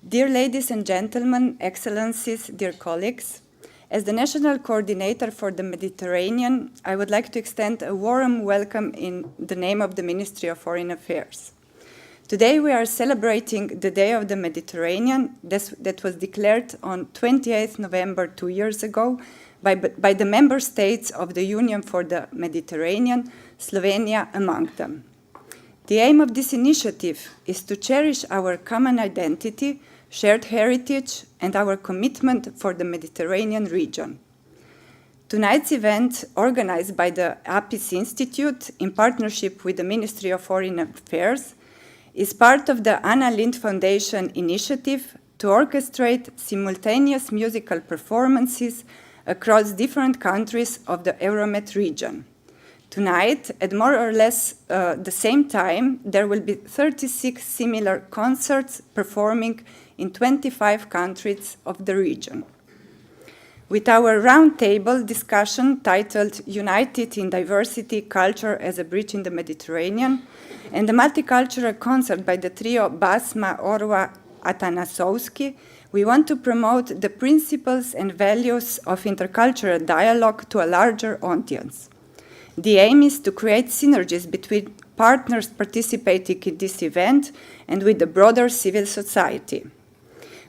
Dear ladies and gentlemen, excellencies, dear colleagues, as the National Coordinator for the Mediterranean, I would like to extend a warm welcome in the name of the Ministry of Foreign Affairs. Today we are celebrating the Day of the Mediterranean that was declared on 28th November 2 years ago by the member states of the Union for the Mediterranean, Slovenia among them. The aim of this initiative is to cherish our common identity, shared heritage, and our commitment for the Mediterranean region. Tonight's event, organized by the APIS Institute in partnership with the Ministry of Foreign Affairs, is part of the Anna Lindh Foundation initiative to orchestrate simultaneous musical performances across different countries of the Euromed region. Tonight, at more or less the same time, there will be 36 similar concerts performing in 25 countries of the region. With our roundtable discussion titled United in Diversity, Culture as a Bridge in the Mediterranean, and the multicultural concert by the trio Basma-Orwa-Atanasovski, we want to promote the principles and values of intercultural dialogue to a larger audience. The aim is to create synergies between partners participating in this event and with the broader civil society.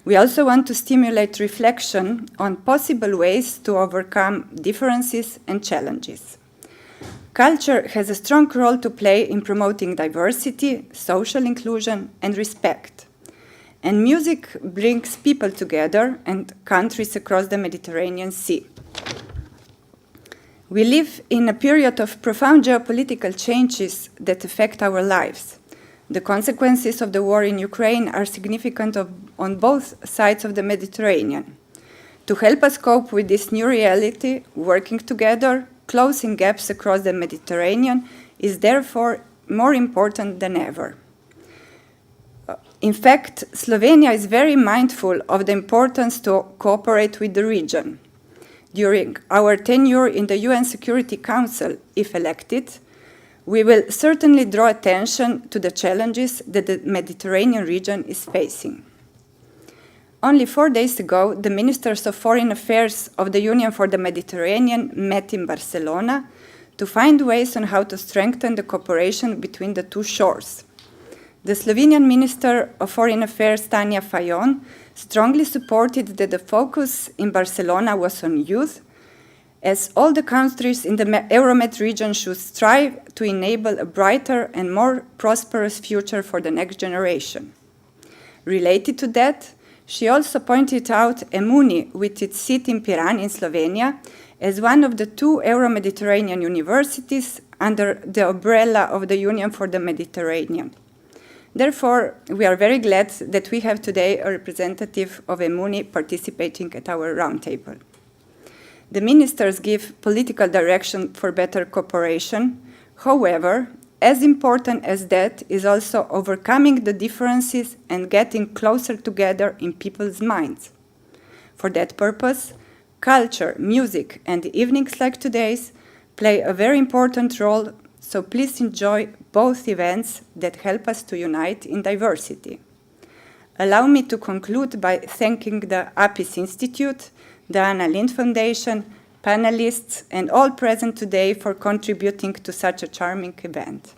We also want to stimulate reflection on possible ways to overcome differences and challenges. Culture has a strong role to play in promoting diversity, social inclusion, and respect. And music brings people together and countries across the Mediterranean Sea. We live in a period of profound geopolitical changes that affect our lives. The consequences of the war in Ukraine are significant on both sides of the Mediterranean. To help us cope with this new reality, working together, closing gaps across the Mediterranean is therefore more important than ever. In fact, Slovenia is very mindful of the importance to cooperate with the region. During our tenure in the UN Security Council, if elected, we will certainly draw attention to the challenges that the Mediterranean region is facing. Only 4 days ago, the Ministers of Foreign Affairs of the Union for the Mediterranean met in Barcelona to find ways on how to strengthen the cooperation between the two shores. The Slovenian Minister of Foreign Affairs, Tanja Fajon, strongly supported that the focus in Barcelona was on youth, as all the countries in the Euromed region should strive to enable a brighter and more prosperous future for the next generation. Related to that, she also pointed out EMUNI, with its seat in Piran in Slovenia, as one of the 2 Euro-Mediterranean universities under the umbrella of the Union for the Mediterranean. Therefore, we are very glad that we have today a representative of EMUNI participating at our roundtable. The ministers give political direction for better cooperation. However, as important as that is also overcoming the differences and getting closer together in people's minds. For that purpose, culture, music, and evenings like today's play a very important role, so please enjoy both events that help us to unite in diversity. Allow me to conclude by thanking the APIS Institute, the Anna Lindh Foundation, panelists, and all present today for contributing to such a charming event.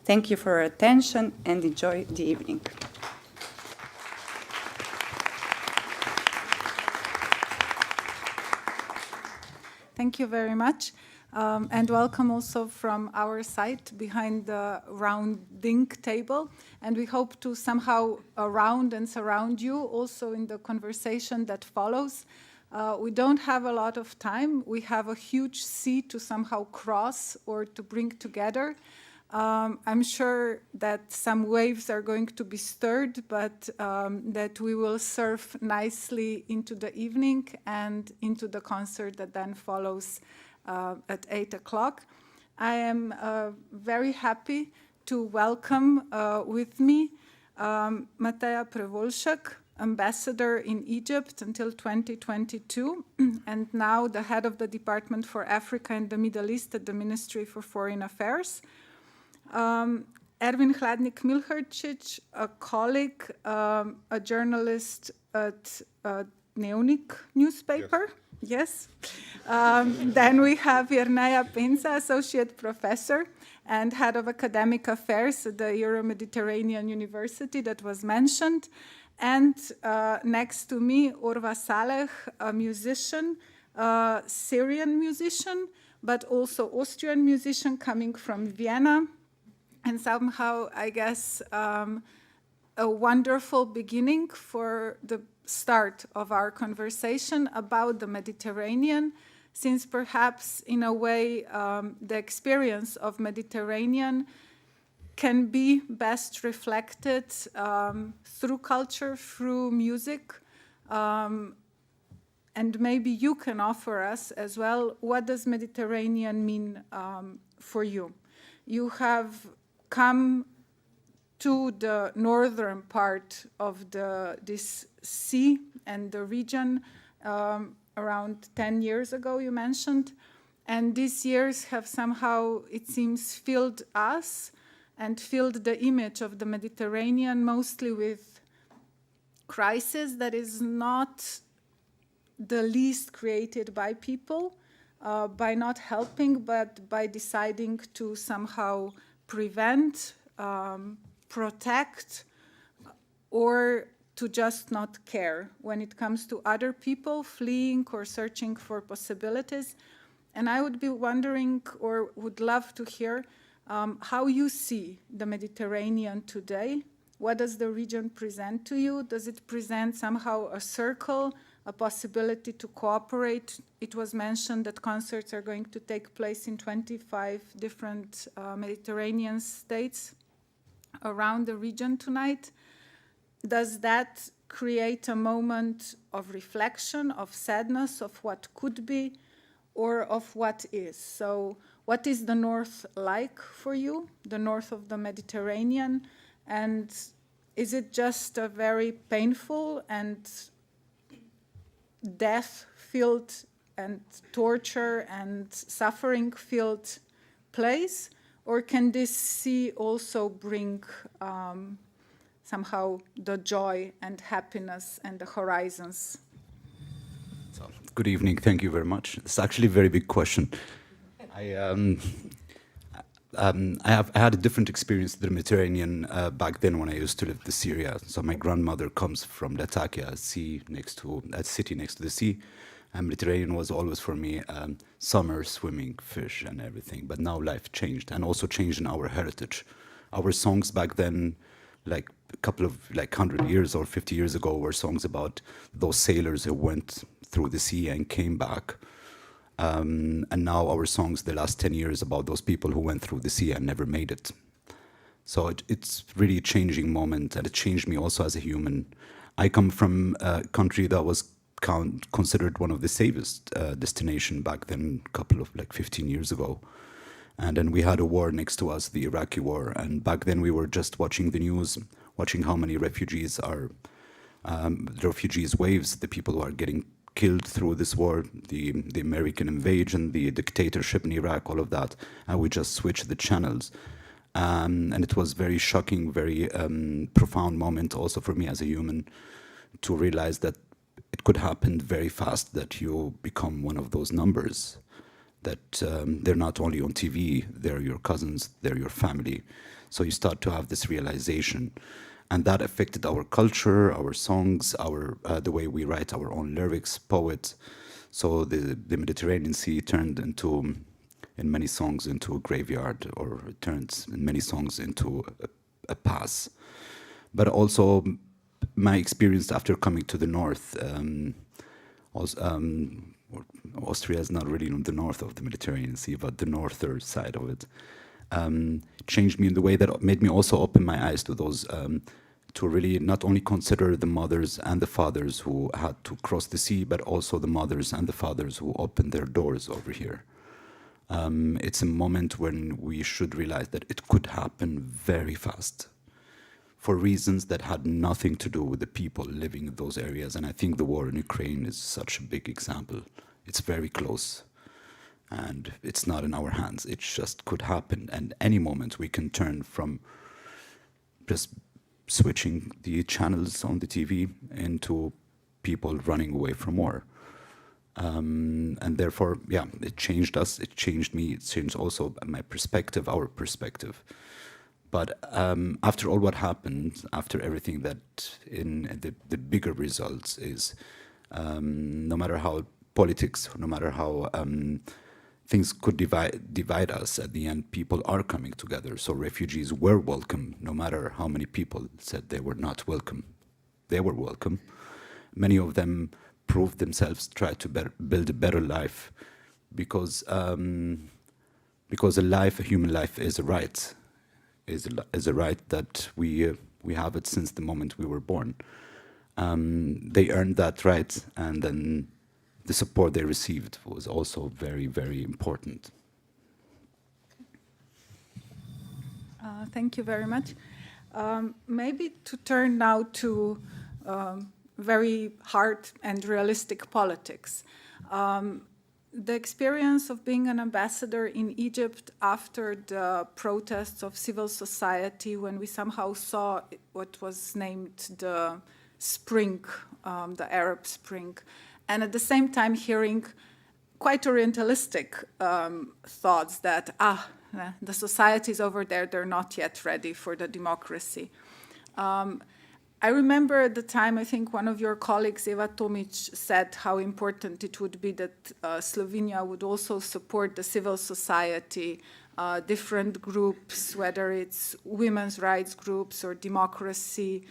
Thank you for your attention and enjoy the evening. Thank you very much. And welcome also from our side behind the rounding table. And we hope to somehow around and surround you also in the conversation that follows. We don't have a lot of time. We have a huge sea to somehow cross or to bring together. I'm sure that some waves are going to be stirred, but that we will surf nicely into the evening and into the concert that then follows at 8 o'clock. I am very happy to welcome with me Mateja Prevolšek, ambassador in Egypt until 2022, and now the head of the Department for Africa and the Middle East at the Ministry for Foreign Affairs. Ervin Hladnik Milharčič, a colleague, a journalist at Dnevnik newspaper. Yes. Then we have Jerneja, Penca, associate professor and head of academic affairs at the Euro-Mediterranean University that was mentioned. And next to me, Orwa Saleh, a musician, Syrian musician, but also Austrian musician coming from Vienna. And somehow, I guess, a wonderful beginning for the start of our conversation about the Mediterranean, since perhaps, in a way, the experience of Mediterranean can be best reflected through culture, through music, and maybe you can offer us as well, what does Mediterranean mean for you? You have come to the northern part of this sea and the region around 10 years ago, you mentioned, and these years have somehow, it seems, filled us and filled the image of the Mediterranean mostly with crisis that is not the least created by people, by not helping, but by deciding to somehow prevent, protect, or to just not care when it comes to other people fleeing or searching for possibilities. And I would be wondering, or would love to hear, how you see the Mediterranean today. What does the region present to you? Does it present somehow a circle, a possibility to cooperate? It was mentioned that concerts are going to take place in 25 different Mediterranean states around the region tonight. Does that create a moment of reflection, of sadness, of what could be, or of what is? So what is the North like for you, the north of the Mediterranean? And is it just a very painful and death-filled and torture and suffering-filled place? Or can this sea also bring somehow the joy and happiness and the horizons? So, good evening, thank you very much. It's actually a very big question. I had a different experience with the Mediterranean back then when I used to live in Syria. So my grandmother comes from Latakia, a city next to the sea. And Mediterranean was always for me summer, swimming, fish and everything. But now life changed, and also changed in our heritage. Our songs back then, like a couple of 100 years or 50 years ago, were songs about those sailors who went through the sea and came back. And now our songs, the last 10 years, about those people who went through the sea and never made it. So it's really a changing moment, and it changed me also as a human. I come from a country that was considered one of the safest destination back then, a couple of 15 years ago. And then we had a war next to us, the Iraqi war. And back then we were just watching the news, watching how many refugees are, waves, the people who are getting killed through this war, the American invasion, the dictatorship in Iraq, all of that. And we just switched the channels. And it was very shocking, very profound moment also for me as a human to realize that it could happen very fast, that you become one of those numbers, that they're not only on TV, they're your cousins, they're your family. So you start to have this realization. And that affected our culture, our songs, the way we write our own lyrics, poets. So the Mediterranean Sea turned into, in many songs, into a graveyard, or it turns in many songs into a pass. But also my experience after coming to the north, Austria is not really on the north of the Mediterranean Sea, but the northern side of it, changed me in the way that made me also open my eyes to those, to really not only consider the mothers and the fathers who had to cross the sea, but also the mothers and the fathers who opened their doors over here. It's a moment when we should realize that it could happen very fast, for reasons that had nothing to do with the people living in those areas. And I think the war in Ukraine is such a big example. It's very close, and it's not in our hands. It just could happen, and any moment we can turn from just switching the channels on the TV into people running away from war. And therefore, yeah, it changed us, it changed me, it changed also my perspective, our perspective. But after all what happened, after everything that in the bigger results is, no matter how politics, no matter how things could divide us, at the end people are coming together. So refugees were welcome, no matter how many people said they were not welcome. They were welcome. Many of them proved themselves, tried to build a better life, because a human life is a right, is a right that we have it since the moment we were born. They earned that right, and then the support they received was also very, very important. Thank you very much. Maybe to turn now to very hard and realistic politics. The experience of being an ambassador in Egypt after the protests of civil society, when we somehow saw what was named the Spring, the Arab Spring, and at the same time hearing quite orientalistic thoughts that, the societies over there, they're not yet ready for the democracy. I remember at the time, I think one of your colleagues, Eva Tomic, said how important it would be that Slovenia would also support the civil society, different groups, whether it's women's rights groups or democracy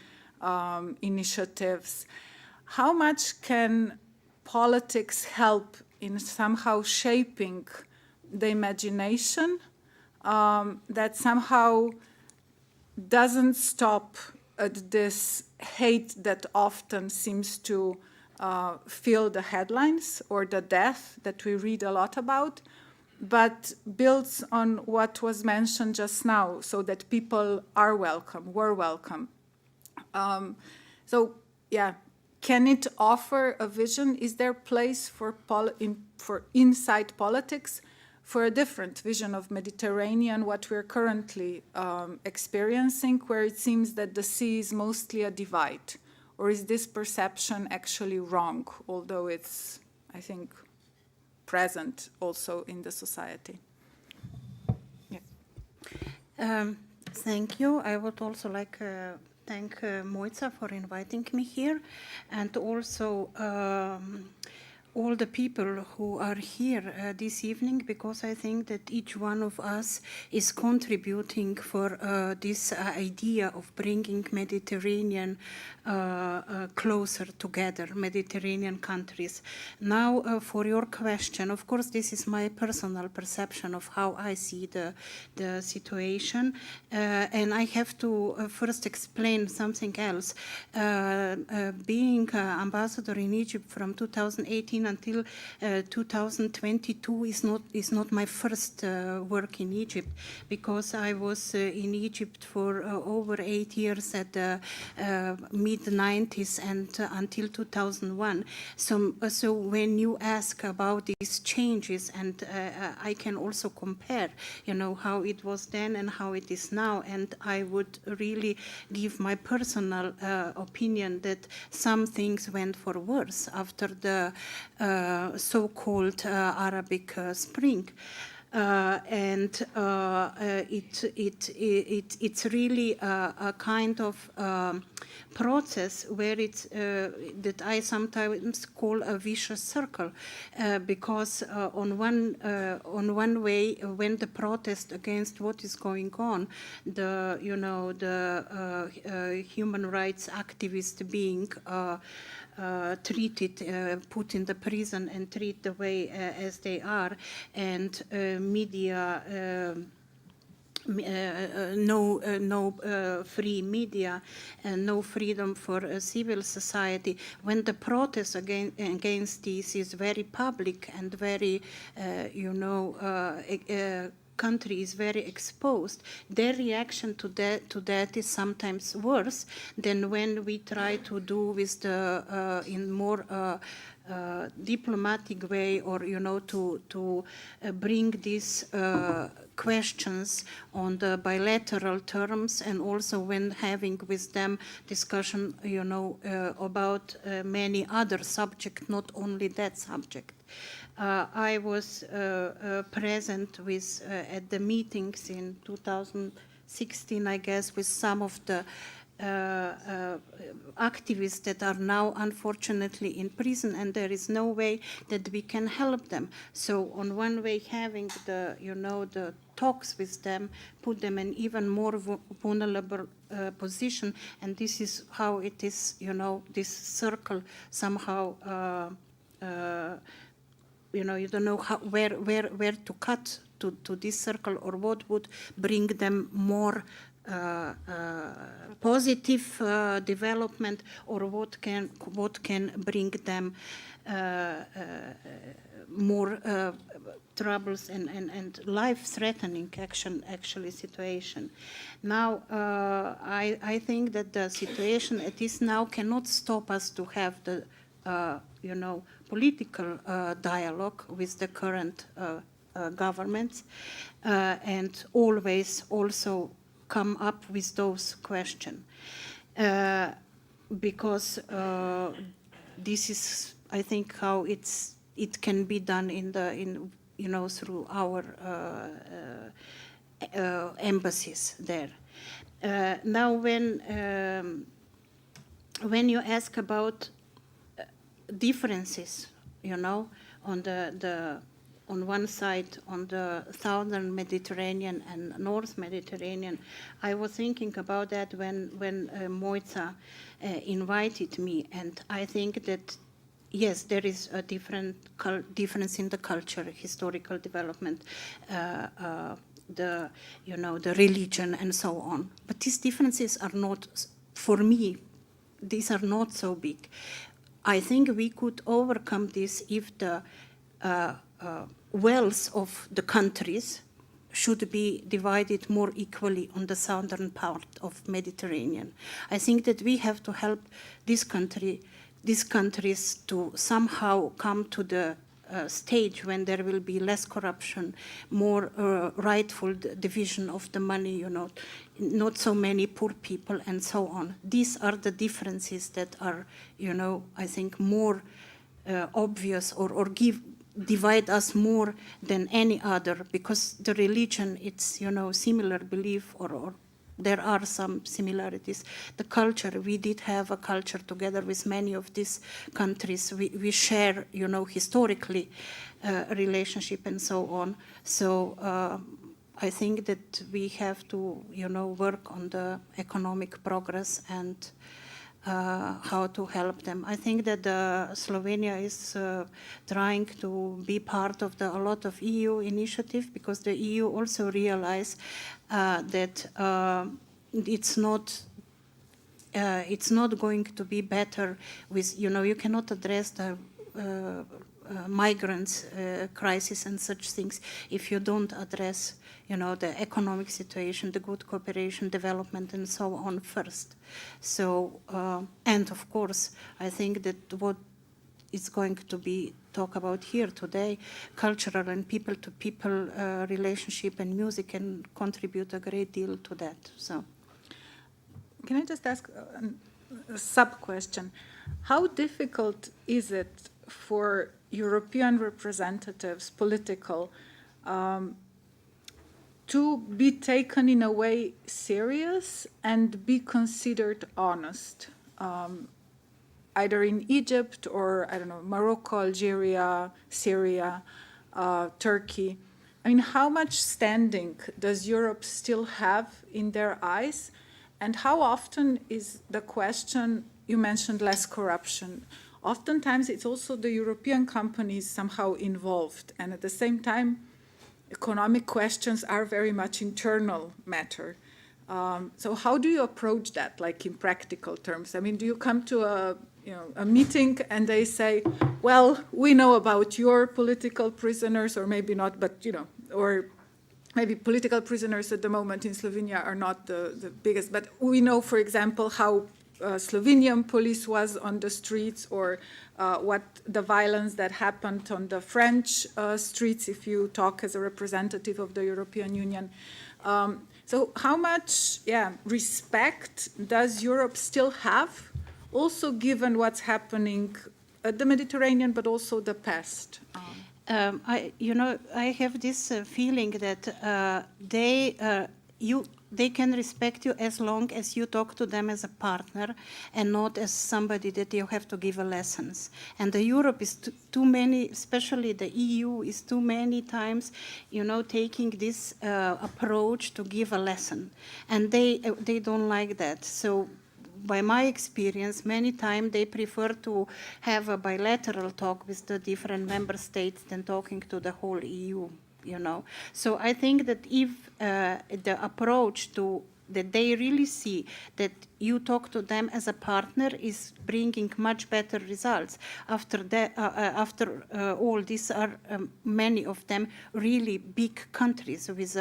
initiatives. How much can politics help in somehow shaping the imagination that somehow doesn't stop at this hate that often seems to fill the headlines or the death that we read a lot about, but builds on what was mentioned just now, so that people are welcome, were welcome. So, yeah. Can it offer a vision? Is there place for inside politics for a different vision of Mediterranean, what we're currently experiencing, where it seems that the sea is mostly a divide? Or is this perception actually wrong, although it's, I think, present also in the society? Yes. Thank you. I would also like thank Mojca for inviting me here, and also all the people who are here this evening, because I think that each one of us is contributing for this idea of bringing Mediterranean closer together, Mediterranean countries. Now, for your question, of course, this is my personal perception of how I see the situation, and I have to first explain something else. Being ambassador in Egypt from 2018 until 2022 is not my first work in Egypt, because I was in Egypt for over 8 years at the mid-90s and until 2001. So when you ask about these changes, and I can also compare, how it was then and how it is now, and I would really give my personal opinion that some things went for worse after the so-called Arabic Spring. And it's really a kind of process where it's that I sometimes call a vicious circle, because on one way, when the protest against what is going on, the human rights activists being treated, put in the prison and treated the way as they are, and media, no free media, and no freedom for civil society. When the protest against this is very public and very, country is very exposed, their reaction to that is sometimes worse than when we try to do with the in more diplomatic way, or to bring these questions on the bilateral terms, and also when having with them discussion about many other subjects, not only that subject. I was present with at the meetings in 2016, I guess, with some of the activists that are now unfortunately in prison, and there is no way that we can help them. So on one way, having the the talks with them put them in even more vulnerable position, and this is how it is. This circle somehow. You don't know where to cut to this circle, or what would bring them more positive development, or what can bring them more troubles and life-threatening actually situation. Now, I think that the situation it is now cannot stop us to have the political dialogue with the current governments, and always also come up with those questions, because this is, I think, how it can be done through our embassies there. Now, when you ask about differences, on one side, on the southern Mediterranean and North Mediterranean, I was thinking about that when Mojca invited me, and I think that yes, there is a difference in the culture, historical development, the religion, and so on. But these differences are not, for me, these are not so big. I think we could overcome this if the wealth of the countries should be divided more equally on the southern part of Mediterranean. I think that we have to help these countries to somehow come to the stage when there will be less corruption, more rightful division of the money, not so many poor people, and so on. These are the differences that are, I think, more obvious or divide us more than any other, because the religion, it's, similar belief, or there are some similarities. The culture, we did have a culture together with many of these countries. We share, historically relationship and so on. So I think that we have to, work on the economic progress and how to help them. I think that Slovenia is trying to be part of a lot of EU initiative, because the EU also realize that it's not going to be better with, you cannot address the migrants crisis and such things if you don't address the economic situation, the good cooperation, development, and so on first. So, and of course, I think that what is going to be talked about here today, cultural and people-to-people relationship and music can contribute a great deal to that. So, can I just ask a sub-question? How difficult is it for European representatives, political, to be taken in a way serious and be considered honest, either in Egypt or, I don't know, Morocco, Algeria, Syria, Turkey? I mean, how much standing does Europe still have in their eyes? And how often is the question, you mentioned less corruption, oftentimes it's also the European companies somehow involved, and at the same time, economic questions are very much internal matter. So how do you approach that, like in practical terms? I mean, do you come to a meeting and they say, well, we know about your political prisoners, or maybe not, but, or maybe political prisoners at the moment in Slovenia are not the biggest, but we know, for example, how Slovenian police was on the streets, or what the violence that happened on the French streets, if you talk as a representative of the European Union. So how much respect does Europe still have, also given what's happening at the Mediterranean, but also the past? I have this feeling that they can respect you as long as you talk to them as a partner and not as somebody that you have to give a lessons. And the Europe is too many, especially the EU, is too many times, taking this approach to give a lesson, and they don't like that. So, by my experience, many times they prefer to have a bilateral talk with the different member states than talking to the whole EU. So I think that if the approach that they really see that you talk to them as a partner is bringing much better results. After all, these are many of them really big countries with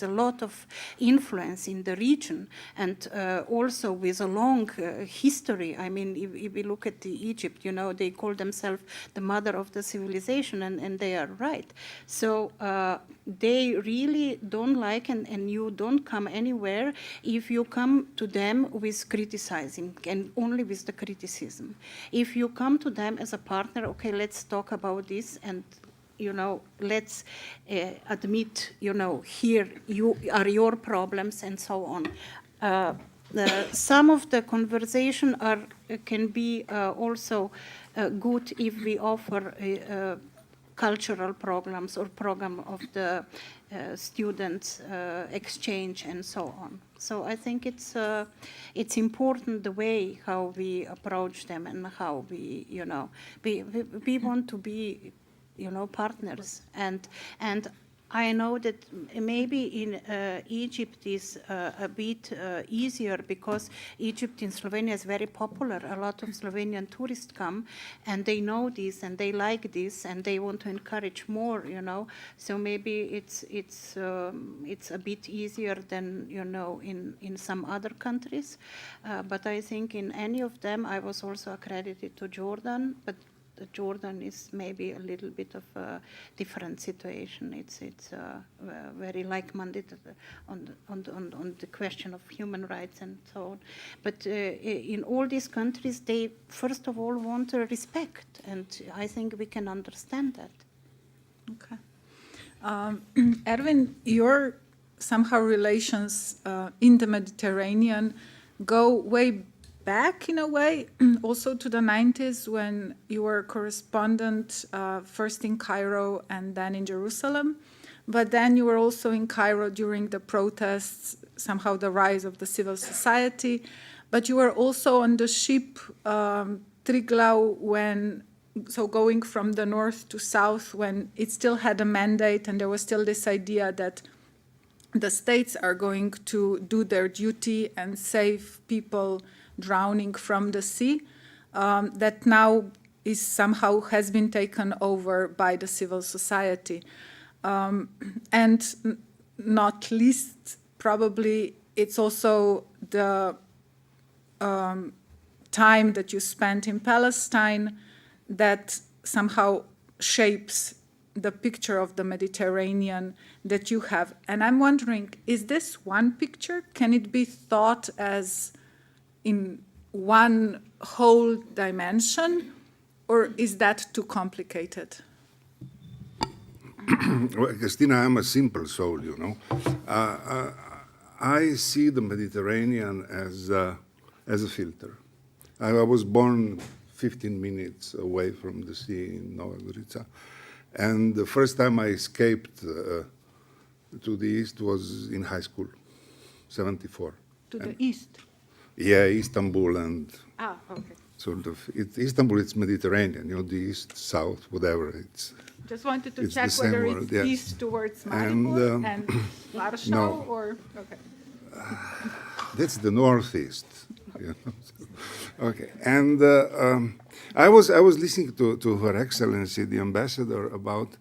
a lot of influence in the region, and also with a long history. I mean, if we look at Egypt, they call themselves the mother of the civilization, and they are right. So they really don't like, and you don't come anywhere if you come to them with criticizing and only with the criticism. If you come to them as a partner, okay, let's talk about this, and let's admit, here are your problems, and so on. Some of the conversation can be also good if we offer cultural programs or program of the students exchange and so on. So I think it's important the way how we approach them and how we we want to be partners, and I know that maybe in Egypt is a bit easier because Egypt in Slovenia is very popular. A lot of Slovenian tourists come, and they know this, and they like this, and they want to encourage more. So maybe it's a bit easier than in some other countries. But I think in any of them, I was also accredited to Jordan, but Jordan is maybe a little bit of a different situation. It's very like-minded on the question of human rights and so on. But in all these countries, they first of all want respect, and I think we can understand that. Okay, Ervin, your somehow relations in the Mediterranean go way back in a way, also to the 90s when you were a correspondent first in Cairo and then in Jerusalem. But then you were also in Cairo during the protests, somehow the rise of the civil society. But you were also on the ship Triglav going from the north to south when it still had a mandate and there was still this idea that the states are going to do their duty and save people drowning from the sea, that now is somehow has been taken over by the civil society. And not least, probably, it's also the time that you spent in Palestine that somehow shapes the picture of the Mediterranean that you have. And I'm wondering, is this one picture? Can it be thought as in one whole dimension, or is that too complicated? Well, Kristina, I'm a simple soul, I see the Mediterranean as a filter. I was born 15 minutes away from the sea in Nova Gorica, and the first time I escaped to the east was in high school, 74. To the east? Yeah, Istanbul and okay. Sort of. Istanbul, it's Mediterranean, the east, south, whatever. Just wanted to check whether it's east towards Maribor and Warsaw, no. or okay. That's the northeast. Okay, and I was listening to Her Excellency, the ambassador, about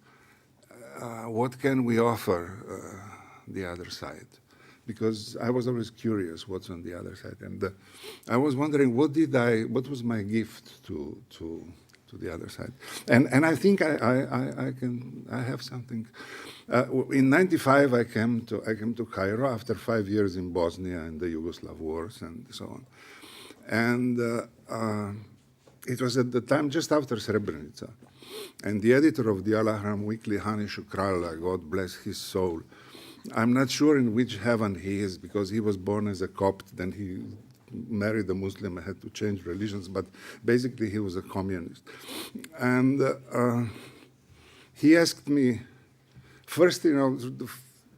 what can we offer the other side. because I was always curious what's on the other side. And I was wondering, what was my gift to the other side? And I think I have something. In '95, I came to Cairo after 5 years in Bosnia and the Yugoslav wars and so on. And it was at the time just after Srebrenica. And the editor of the Al-Ahram Weekly, Hani Shukrallah, God bless his soul, I'm not sure in which heaven he is, because he was born as a Copt, then he married a Muslim and had to change religions, but basically he was a communist. And he asked me, first,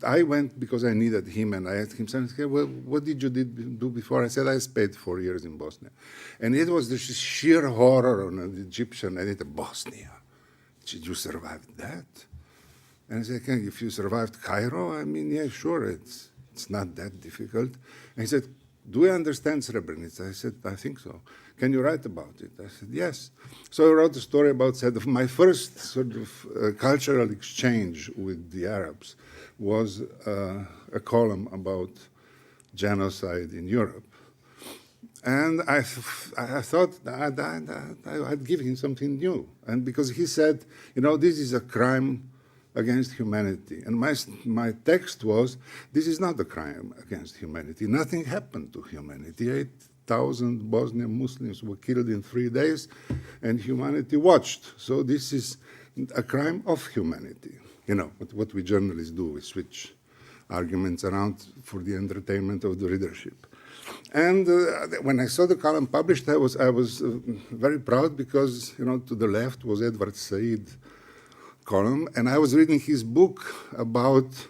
I went because I needed him, and I asked him, well, what did you do before? I said, I spent 4 years in Bosnia. And it was the sheer horror on an Egyptian editor, Bosnia. Did you survive that? And I said, if you survived Cairo, I mean, yeah, sure, it's not that difficult. And he said, do you understand Srebrenica? I said, I think so. Can you write about it? I said, yes. So I wrote a story about my first sort of cultural exchange with the Arabs was a column about genocide in Europe. And I thought I'd give him something new. And because he said, this is a crime against humanity. And my text was, this is not a crime against humanity. Nothing happened to humanity. 8,000 Bosnian Muslims were killed in 3 days, and humanity watched. So this is a crime of humanity. What we journalists do, we switch arguments around for the entertainment of the readership. And when I saw the column published, I was very proud because, to the left was Edward Said column, and I was reading his book about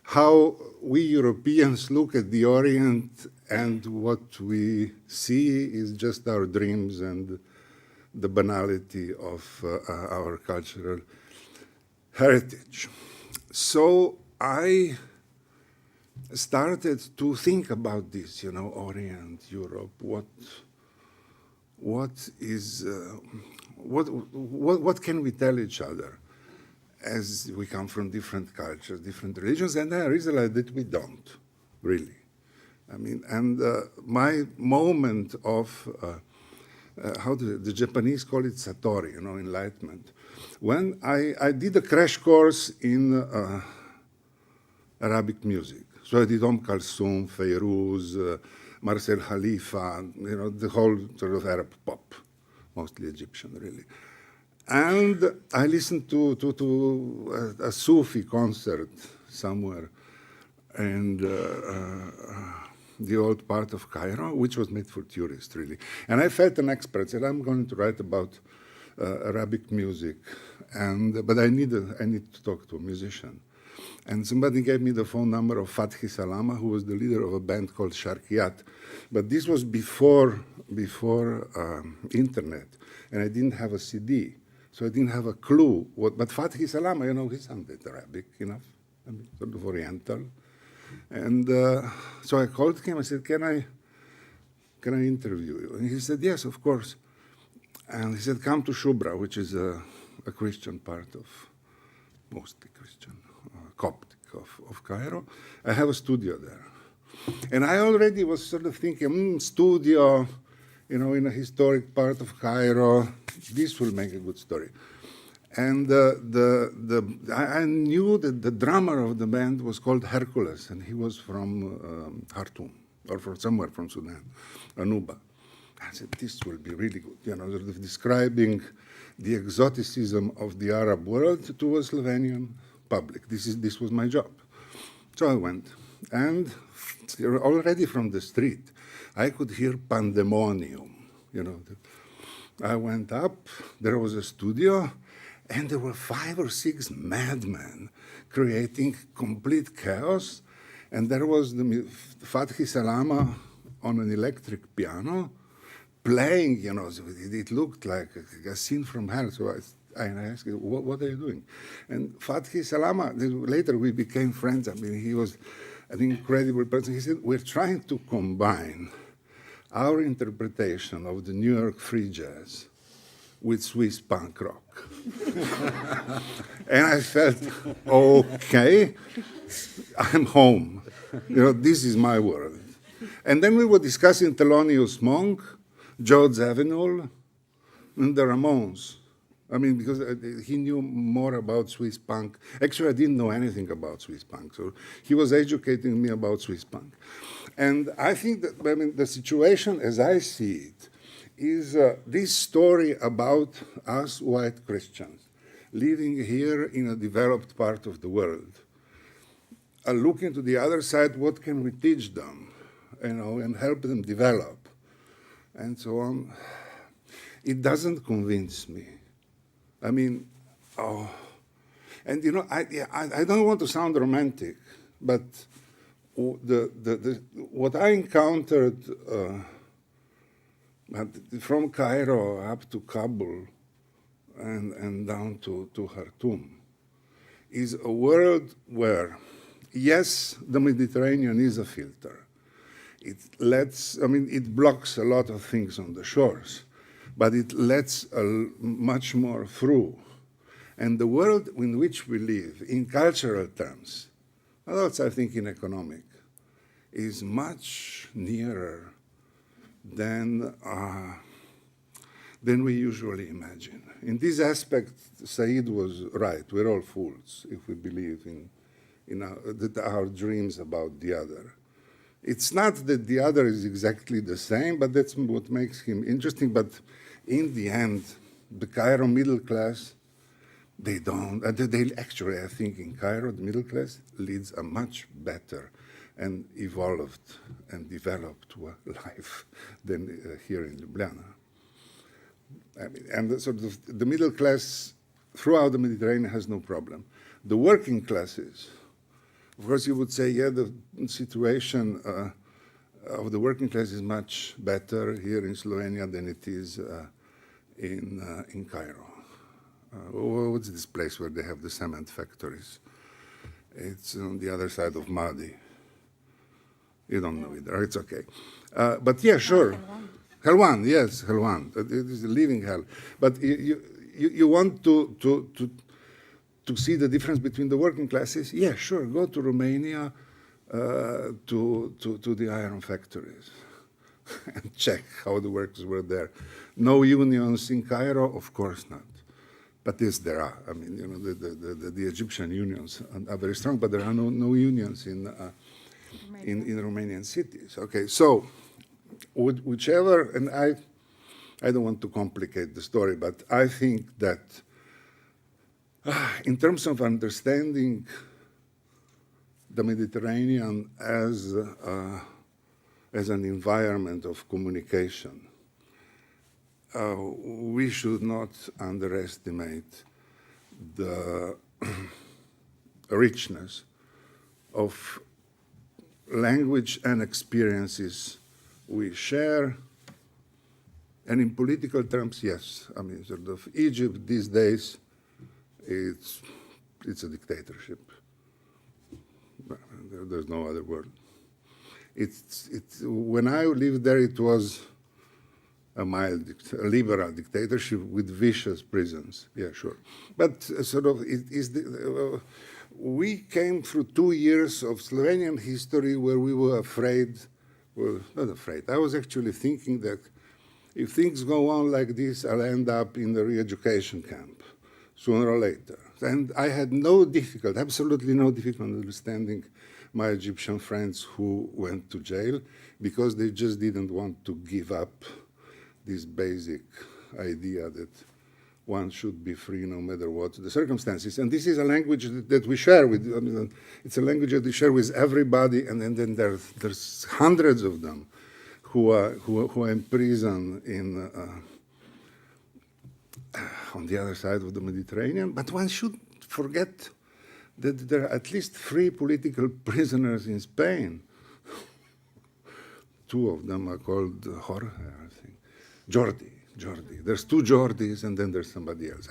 how we Europeans look at the Orient, and what we see is just our dreams and the banality of our cultural heritage. So I started to think about this, Orient, Europe, what can we tell each other as we come from different cultures, different religions, and I realized that we don't, really. I mean, and my moment of, how the Japanese call it satori, enlightenment, when I did a crash course in Arabic music. So I did Kulthum, Fairuz, Marcel Khalifa, the whole sort of Arab pop, mostly Egyptian, really. And I listened to a Sufi concert somewhere in the old part of Cairo, which was made for tourists, really. And I felt an expert, said, I'm going to write about Arabic music, but I need to talk to a musician. And somebody gave me the phone number of Fathi Salama, who was the leader of a band called Sharkiyat. But this was before internet, and I didn't have a CD, so I didn't have a clue. But Fathi Salama, he sounded Arabic enough, sort of Oriental. And so I called him. I said, "Can I interview you?" And he said, "Yes, of course." And he said, "Come to Shubra, which is a Christian part of, mostly Christian, Coptic of Cairo. I have a studio there." And I already was sort of thinking, studio, in a historic part of Cairo, this will make a good story. And I knew that the drummer of the band was called Hercules, and he was from Khartoum, or from somewhere from Sudan, Anuba. I said, this will be really good, sort of describing the exoticism of the Arab world to a Slovenian public. This was my job. So I went, and already from the street, I could hear pandemonium. I went up, there was a studio, and there were 5 or 6 madmen creating complete chaos. And there was the Fathi Salama on an electric piano playing, it looked like a scene from hell. So I asked him, what are you doing? And Fathi Salama, later we became friends. I mean, he was an incredible person. He said, we're trying to combine our interpretation of the New York free jazz with Swiss punk rock. And I felt, okay, I'm home. This is my world. And then we were discussing Thelonious Monk, George Avenel, and the Ramones. I mean, because he knew more about Swiss punk. Actually, I didn't know anything about Swiss punk, so he was educating me about Swiss punk. And I think that, the situation as I see it is this story about us white Christians living here in a developed part of the world, looking to the other side, what can we teach them, and help them develop, and so on. It doesn't convince me. I mean, I don't want to sound romantic, but what I encountered from Cairo up to Kabul and down to Khartoum is a world where, yes, the Mediterranean is a filter. It blocks a lot of things on the shores, but it lets much more through. And the world in which we live, in cultural terms, not also I think in economic, is much nearer than we usually imagine. In this aspect, Said was right. We're all fools if we believe in our dreams about the other. It's not that the other is exactly the same, but that's what makes him interesting. But in the end, the Cairo middle class, they actually, I think in Cairo, the middle class leads a much better and evolved and developed life than here in Ljubljana. And the middle class throughout the Mediterranean has no problem. The working classes, of course, you would say, yeah, the situation of the working class is much better here in Slovenia than it is in Cairo. What's this place where they have the cement factories? It's on the other side of Madi. You don't know either. It's okay. But yeah, sure. Helwan, yes, Helwan. It is a living hell. But you want to see the difference between the working classes? Yeah, sure. Go to Romania, to the iron factories, and check how the workers were there. No unions in Cairo, of course not. But yes, there are. I mean, the Egyptian unions are very strong, but there are no unions in Romanian cities. Okay, so whichever, and I don't want to complicate the story, but I think that in terms of understanding the Mediterranean as an environment of communication, we should not underestimate the richness of language and experiences we share. And in political terms, yes, I mean, sort of Egypt these days, it's a dictatorship. There's no other word. When I lived there, it was a liberal dictatorship with vicious prisons. Yeah, sure. But we came through 2 years of Slovenian history where we were afraid. Well, not afraid. I was actually thinking that if things go on like this, I'll end up in the re-education camp sooner or later. And I had absolutely no difficulty understanding my Egyptian friends who went to jail because they just didn't want to give up this basic idea that one should be free no matter what the circumstances. And this is a language that we share with, it's a language that we share with everybody, and then there's hundreds of them who are in prison on the other side of the Mediterranean. But one should forget that there are at least 3 political prisoners in Spain. 2 of them are called Jorge, I think. Jordi. There's 2 Jordis, and then there's somebody else.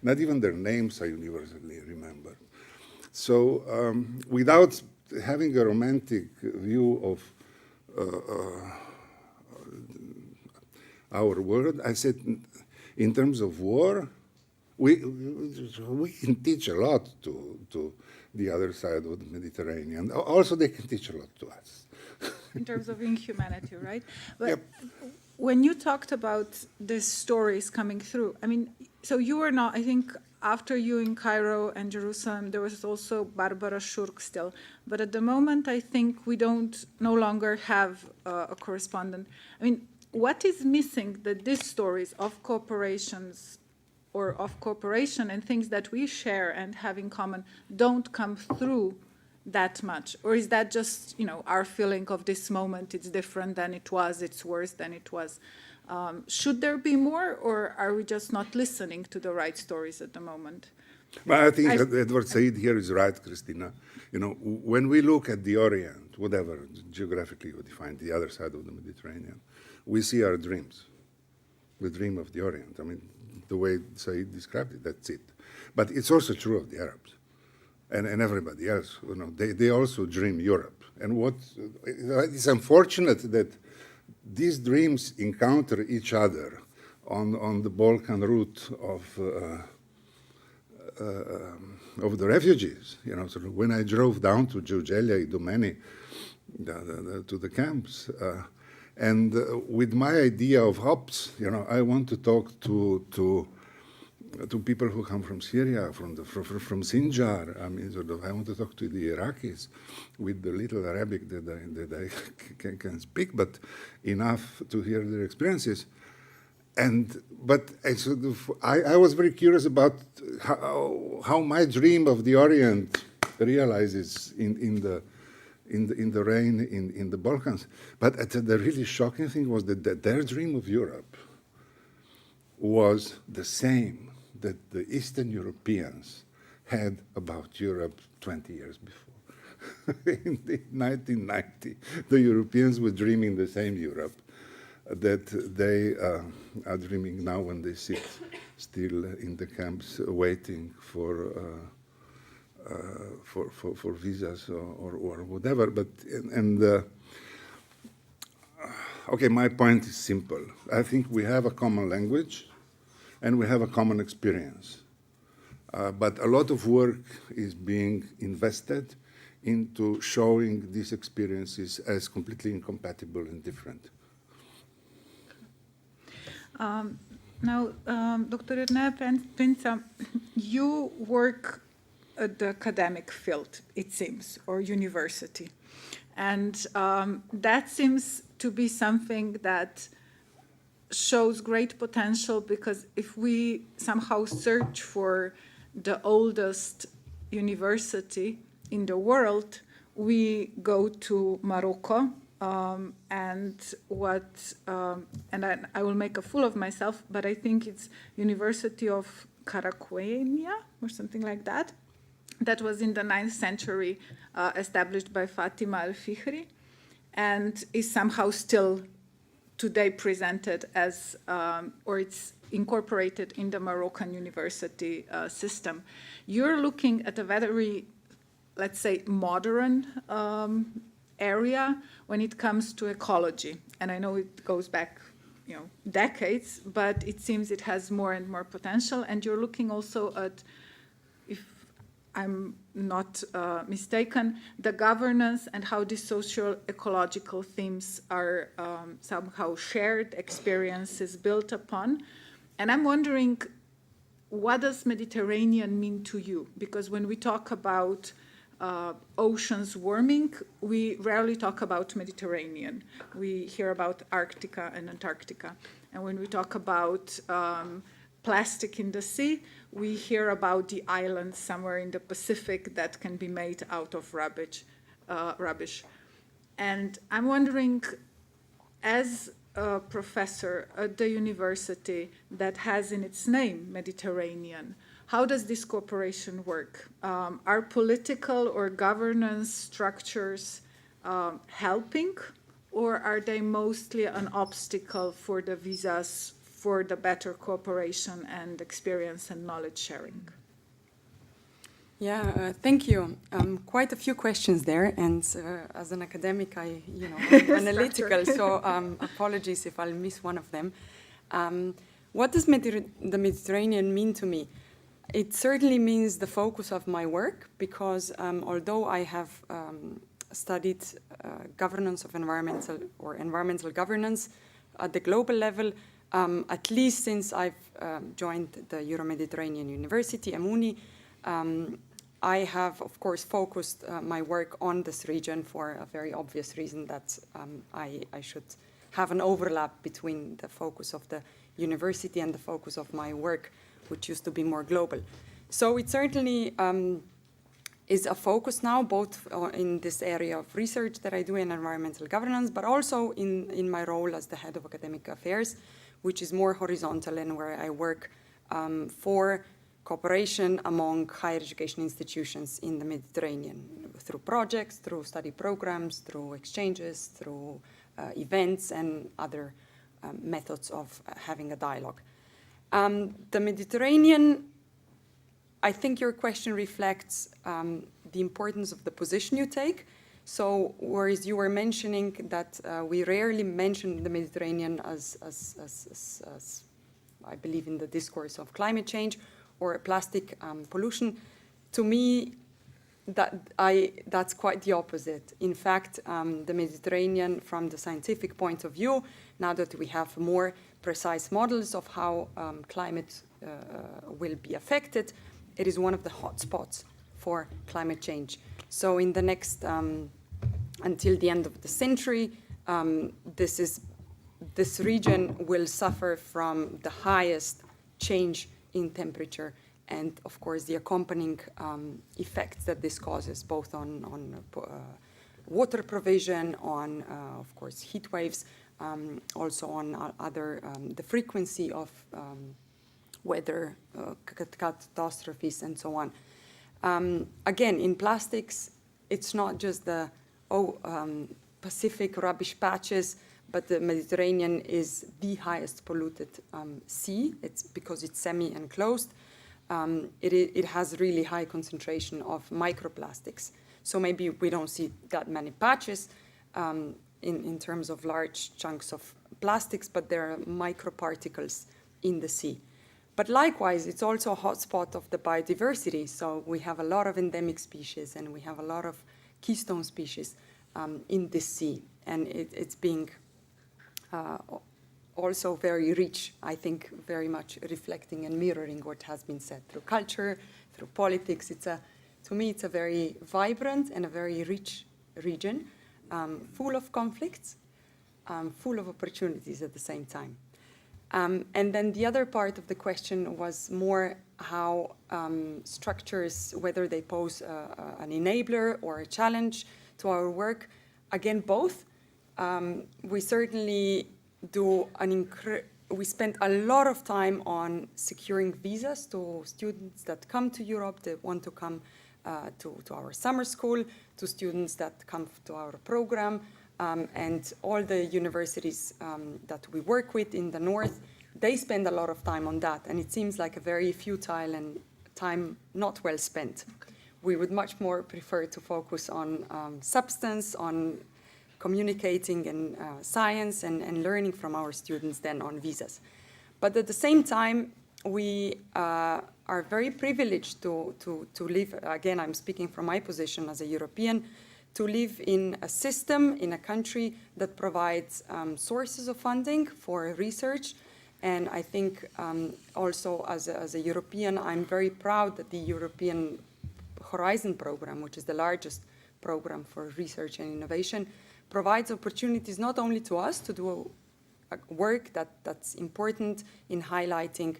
Not even their names I universally remember. So without having a romantic view of our world, I said, In terms of war, we can teach a lot to the other side of the Mediterranean. Also, they can teach a lot to us. In terms of inhumanity, right? But Yep. when you talked about these stories coming through, I mean, so you were not, I think, after you in Cairo and Jerusalem, there was also Barbara Schurk still. But at the moment, I think we no longer have a correspondent. I mean, what is missing that these stories of cooperations or of cooperation and things that we share and have in common don't come through that much? Or is that just, our feeling of this moment, it's different than it was, it's worse than it was? Should there be more, or are we just not listening to the right stories at the moment? Well, I think Edward Said here is right, Kristina. When we look at the Orient, whatever geographically we define the other side of the Mediterranean, we see our dreams, the dream of the Orient. I mean, the way Said described it, that's it. But it's also true of the Arabs and everybody else. They also dream Europe. And it's unfortunate that these dreams encounter each other on the Balkan route of the refugees. So when I drove down to Georgia, Idomeni, to the camps, and with my idea of hops, I want to talk to people who come from Syria, from Sinjar. I mean, I want to talk to the Iraqis with the little Arabic that I can speak, but enough to hear their experiences. But I was very curious about how my dream of the Orient realizes in the rain in the Balkans. But the really shocking thing was that their dream of Europe was the same that the Eastern Europeans had about Europe 20 years before. In 1990, the Europeans were dreaming the same Europe that they are dreaming now when they sit still in the camps waiting for visas or whatever. But okay, my point is simple. I think we have a common language and we have a common experience. But a lot of work is being invested into showing these experiences as completely incompatible and different. Now, Dr. Jerneja Penca, you work at the academic field, it seems, or university. And that seems to be something that shows great potential, because if we somehow search for the oldest university in the world, we go to Morocco, and I will make a fool of myself, but I think it's University of Caracuena or something like that. That was in the 9th century, established by Fatima al-Fihri, and is somehow still today presented as, or it's incorporated in the Moroccan university system. You're looking at a very, let's say, modern area when it comes to ecology. And I know it goes back, decades, but it seems it has more and more potential. And you're looking also at, if I'm not mistaken, the governance and how these social ecological themes are somehow shared experiences built upon. And I'm wondering, what does Mediterranean mean to you? Because when we talk about oceans warming, we rarely talk about Mediterranean. We hear about Arctica and Antarctica. And when we talk about plastic in the sea, we hear about the islands somewhere in the Pacific that can be made out of rubbish. And I'm wondering, as a professor at the university that has in its name Mediterranean, how does this cooperation work? Are political or governance structures helping, or are they mostly an obstacle for the visas, for the better cooperation and experience and knowledge sharing? Yeah, thank you. Quite a few questions there, and as an academic, I'm analytical, so apologies if I'll miss one of them. What does the Mediterranean mean to me? It certainly means the focus of my work, because although I have studied governance of environmental governance at the global level, at least since I've joined the Euro-Mediterranean University, EMUNI, I have, of course, focused my work on this region for a very obvious reason that I should have an overlap between the focus of the university and the focus of my work, which used to be more global. So it certainly is a focus now, both in this area of research that I do in environmental governance, but also in my role as the head of academic affairs, which is more horizontal and where I work for cooperation among higher education institutions in the Mediterranean through projects, through study programs, through exchanges, through events and other methods of having a dialogue. The Mediterranean, I think your question reflects the importance of the position you take. So whereas you were mentioning that we rarely mention the Mediterranean as I believe in the discourse of climate change or plastic pollution, to me, that's quite the opposite. In fact, the Mediterranean, from the scientific point of view, now that we have more precise models of how climate will be affected, it is one of the hotspots for climate change. So in the next, until the end of the century, this region will suffer from the highest change in temperature and, of course, the accompanying effects that this causes, both on water provision, on, of course, heat waves, also on other, the frequency of weather catastrophes and so on. Again, in plastics, it's not just the Pacific rubbish patches, but the Mediterranean is the highest polluted sea. It's because it's semi-enclosed. It has really high concentration of microplastics. So maybe we don't see that many patches in terms of large chunks of plastics, but there are microparticles in the sea. But likewise, it's also a hotspot of the biodiversity. So we have a lot of endemic species and we have a lot of keystone species in this sea. And it's being also very rich, I think, very much reflecting and mirroring what has been said through culture, through politics. To me, it's a very vibrant and a very rich region, full of conflicts, full of opportunities at the same time. And then the other part of the question was more how structures, whether they pose an enabler or a challenge to our work. Again, both. We certainly do we spend a lot of time on securing visas to students that come to Europe, that want to come to our summer school, to students that come to our program, and all the universities that we work with in the north, they spend a lot of time on that, and it seems like a very futile and time not well spent. We would much more prefer to focus on substance, on communicating and science and learning from our students than on visas. But at the same time, we are very privileged to live, again, I'm speaking from my position as a European, to live in a system, in a country that provides sources of funding for research. And I think also as a European, I'm very proud that the European Horizon program, which is the largest program for research and innovation, provides opportunities not only to us to do work that's important in highlighting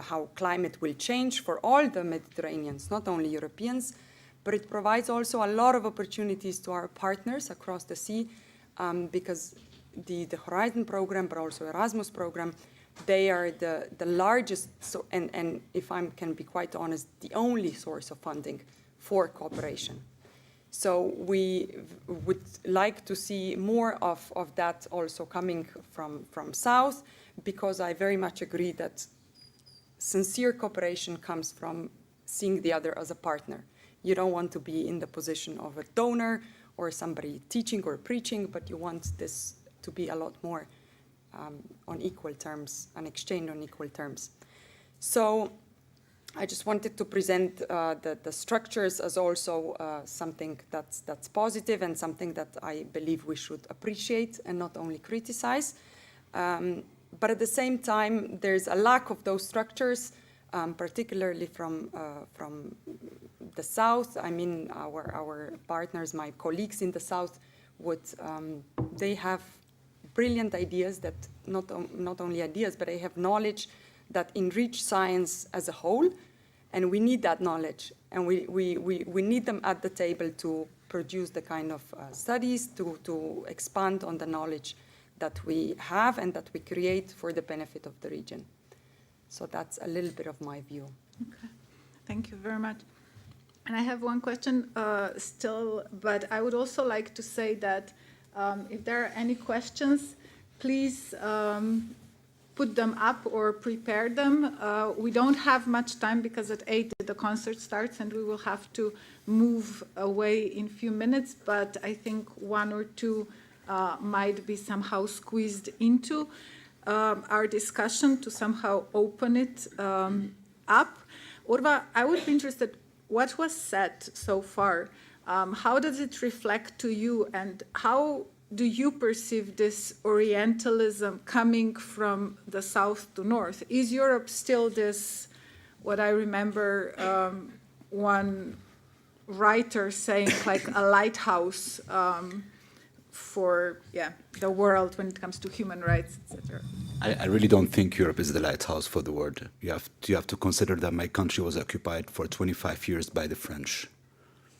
how climate will change for all the Mediterraneans, not only Europeans, but it provides also a lot of opportunities to our partners across the sea, because the Horizon program, but also Erasmus program, they are the largest, and if I can be quite honest, the only source of funding for cooperation. So we would like to see more of that also coming from South, because I very much agree that sincere cooperation comes from seeing the other as a partner. You don't want to be in the position of a donor or somebody teaching or preaching, but you want this to be a lot more on equal terms, and exchange on equal terms. So I just wanted to present the structures as also something that's positive and something that I believe we should appreciate and not only criticize. But at the same time, there's a lack of those structures, particularly from the South. I mean, our partners, my colleagues in the South, they have brilliant ideas that not only ideas, but they have knowledge that enrich science as a whole, and we need that knowledge, and we need them at the table to produce the kind of studies to expand on the knowledge that we have and that we create for the benefit of the region. So that's a little bit of my view. Okay. Thank you very much. And I have one question still, but I would also like to say that if there are any questions, please put them up or prepare them. We don't have much time because at 8 the concert starts and we will have to move away in a few minutes, but I think one or two might be somehow squeezed into our discussion to somehow open it up. Orwa, I would be interested, what was said so far? How does it reflect to you, and how do you perceive this Orientalism coming from the south to north? Is Europe still this, what I remember one writer saying, like a lighthouse for the world when it comes to human rights, etc.? I really don't think Europe is the lighthouse for the world. You have to consider that my country was occupied for 25 years by the French.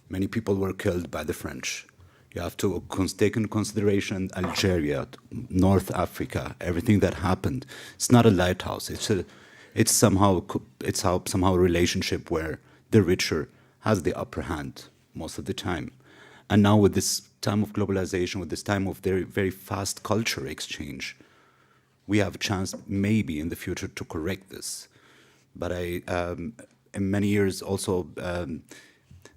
Many people were killed by the French. You have to take into consideration Algeria, North Africa, everything that happened. It's not a lighthouse. It's somehow a relationship where the richer has the upper hand most of the time. And now with this time of globalization, with this time of very, very fast culture exchange, we have a chance maybe in the future to correct this. But in many years also,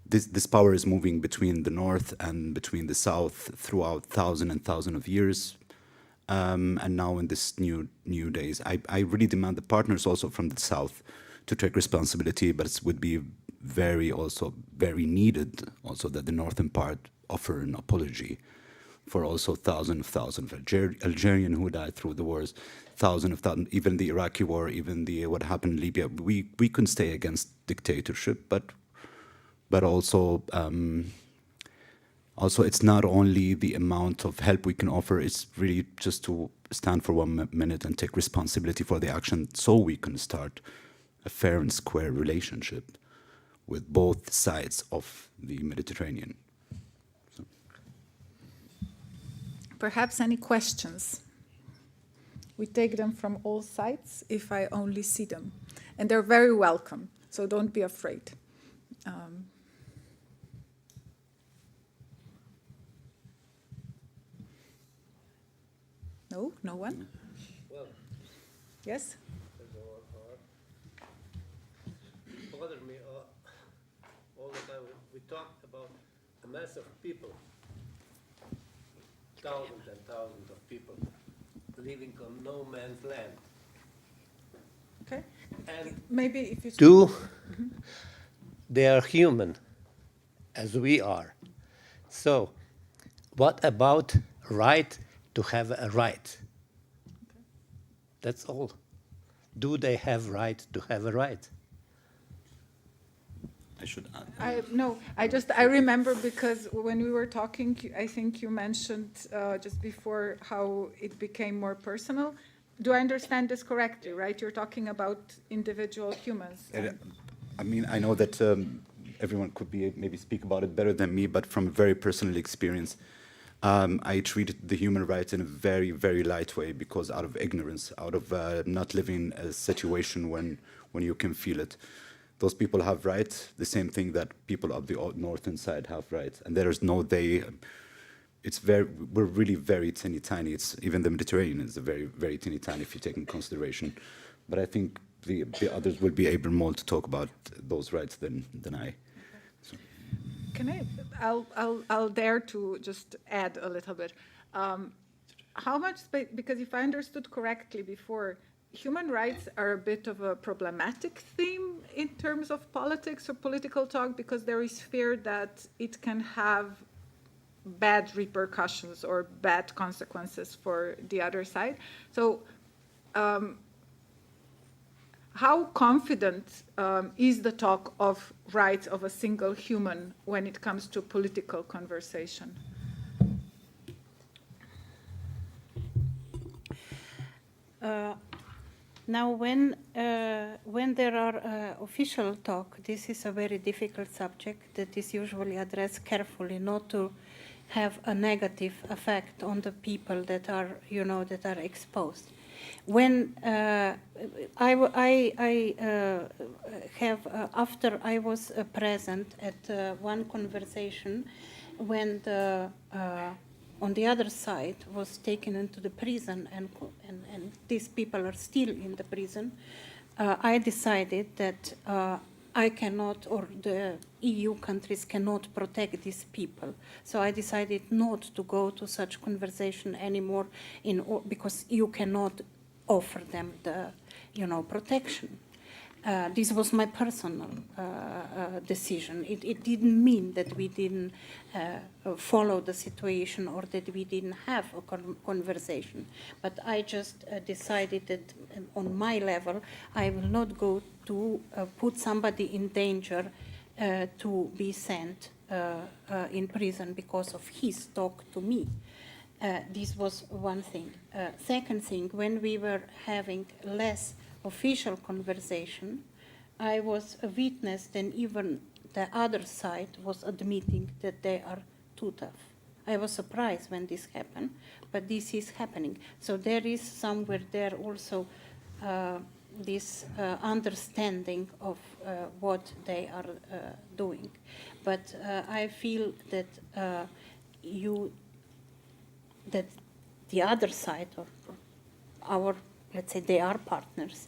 this power is moving between the north and between the south throughout thousands and thousands of years. And now in this new days, I really demand the partners also from the south to take responsibility, but it would be very needed also that the northern part offer an apology for also thousands of Algerian who died through the wars, thousands, even the Iraqi war, even what happened in Libya. We couldn't stay against dictatorship, but also it's not only the amount of help we can offer, it's really just to stand for 1 minute and take responsibility for the action so we can start a fair and square relationship with both sides of the Mediterranean. So. Perhaps any questions? We take them from all sides if I only see them. And they're very welcome, so don't be afraid. No? No one? Well, yes? Bothered me all the time. We talk about a mass of people, thousands and thousands of people living on no man's land. Okay. And maybe if you they are human, as we are. So, what about right to have a right? Okay. That's all. Do they have right to have a right? I should add. I remember because when we were talking, I think you mentioned just before how it became more personal. Do I understand this correctly, right? You're talking about individual humans. I mean, I know that everyone could maybe speak about it better than me, but from a very personal experience, I treated the human rights in a very, very light way because out of ignorance, out of not living a situation when you can feel it. Those people have rights, the same thing that people of the northern side have rights, and there is no they. We're really very tiny. It's even the Mediterranean is a very, very tiny if you take in consideration. But I think the others will be able more to talk about those rights than I. So. Can I'll dare to just add a little bit. how much space, because if I understood correctly before, human rights are a bit of a problematic theme in terms of politics or political talk, because there is fear that it can have bad repercussions or bad consequences for the other side. So how confident is the talk of rights of a single human when it comes to political conversation? Now, when there are official talk, this is a very difficult subject that is usually addressed carefully, not to have a negative effect on the people that are, that are exposed. When after I was present at one conversation when the on the other side was taken into the prison, and these people are still in the prison, I decided that I cannot, or the EU countries cannot protect these people. So I decided not to go to such conversation anymore, because you cannot offer them the, protection. This was my personal decision. It didn't mean that we didn't follow the situation or that we didn't have a conversation. But I just decided that on my level, I will not go to put somebody in danger to be sent in prison because of his talk to me. This was one thing. Second thing, when we were having less official conversation, I was a witness, and even the other side was admitting that they are too tough. I was surprised when this happened, but this is happening. So there is somewhere there also this understanding of what they are doing. But I feel that that the other side of our, let's say, they are partners,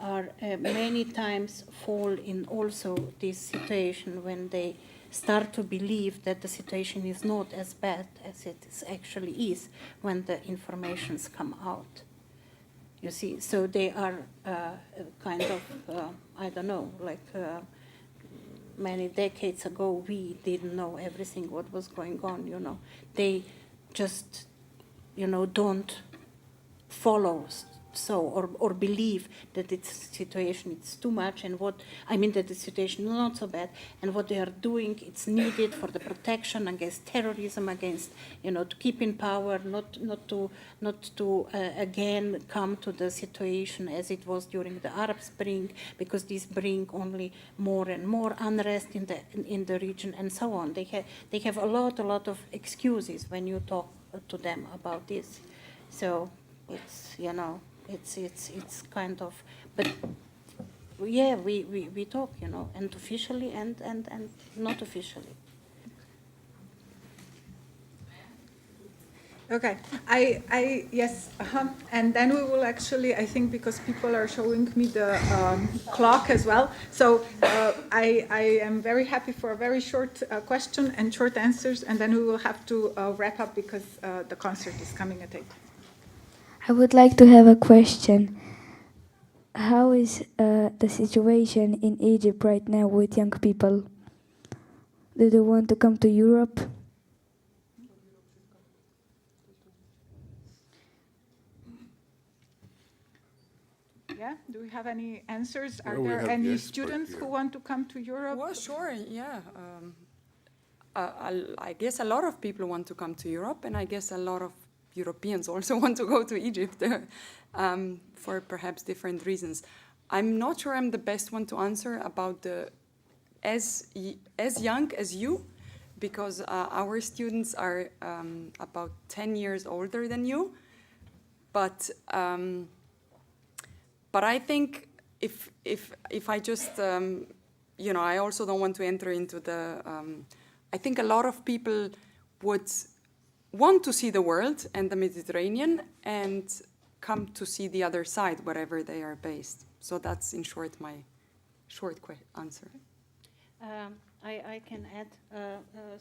are many times fall in also this situation when they start to believe that the situation is not as bad as it actually is when the informations come out. You see, so they are kind of, I don't know, like many decades ago we didn't know everything what was going on, They just, don't follow or believe that the situation is too much, and that the situation is not so bad, and what they are doing, it's needed for the protection against terrorism, against, to keep in power, not to again come to the situation as it was during the Arab Spring, because this bring only more and more unrest in the region, and so on. They have a lot of excuses when you talk to them about this. So it's, it's kind of, but yeah, we talk, and officially and not officially. Okay, yes, and then we will actually, I think, because people are showing me the clock as well, so I am very happy for a very short question and short answers, and then we will have to wrap up because the concert is coming at 8. I would like to have a question. How is the situation in Egypt right now with young people? Do they want to come to Europe? Yeah, do we have any answers? Are Well, we there have any yes, but students who want to come to Europe? Well, sure, yeah. I guess a lot of people want to come to Europe, and I guess a lot of Europeans also want to go to Egypt for perhaps different reasons. I'm not sure I'm the best one to answer about the as young as you, because our students are about 10 years older than you. But I think if I just I also don't want to enter into the. I think a lot of people would want to see the world and the Mediterranean and come to see the other side wherever they are based. So that's, in short, my short answer. I can add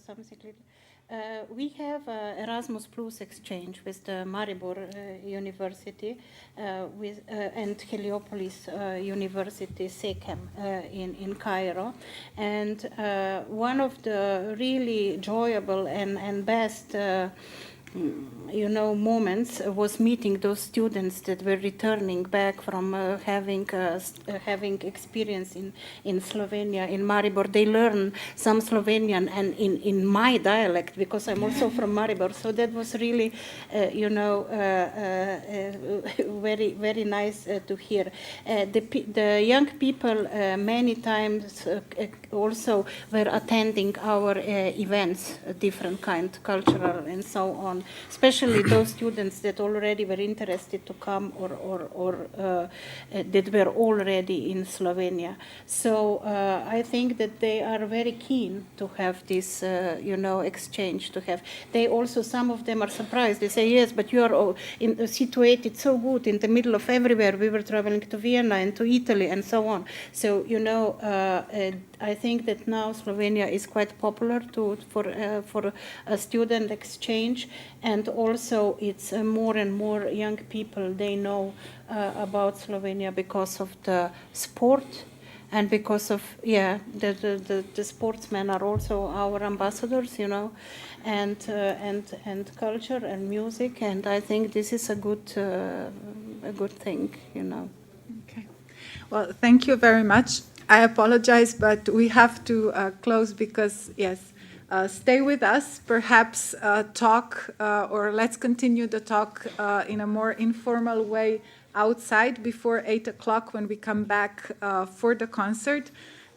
something. We have Erasmus Plus exchange with the Maribor University and Heliopolis University, SECAM, in Cairo. And one of the really enjoyable and best moments was meeting those students that were returning back from having experience in Slovenia, in Maribor. They learn some Slovenian and in my dialect, because I'm also from Maribor. So that was really, very, very nice to hear. The young people many times also were attending our events, different kind, cultural and so on. Especially those students that already were interested to come or that were already in Slovenia. So I think that they are very keen to have this, exchange to have. They also, some of them are surprised. They say, yes, but you are situated so good in the middle of everywhere. We were traveling to Vienna and to Italy and so on. So, I think that now Slovenia is quite popular for a student exchange, and also it's more and more young people, they know about Slovenia because of the sport, and because of the sportsmen are also our ambassadors, and culture and music, and I think this is a good thing, Okay. Well, thank you very much. I apologize, but we have to close because, yes, stay with us, perhaps talk, or let's continue the talk in a more informal way outside before 8 o'clock when we come back for the concert.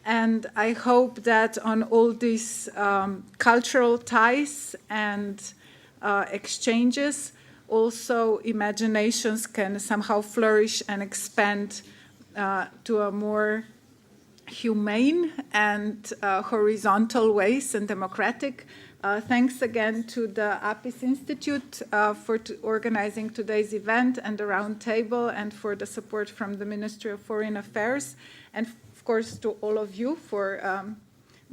And I hope that on all these cultural ties and exchanges, also imaginations can somehow flourish and expand to a more humane and horizontal ways and democratic. Thanks again to the APIS Institute for organizing today's event and the round table, and for the support from the Ministry of Foreign Affairs, and of course to all of you for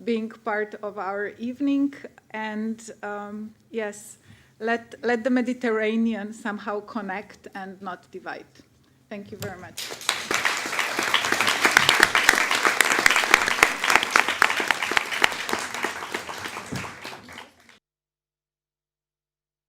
being part of our evening. And yes, let the Mediterranean somehow connect and not divide. Thank you very much.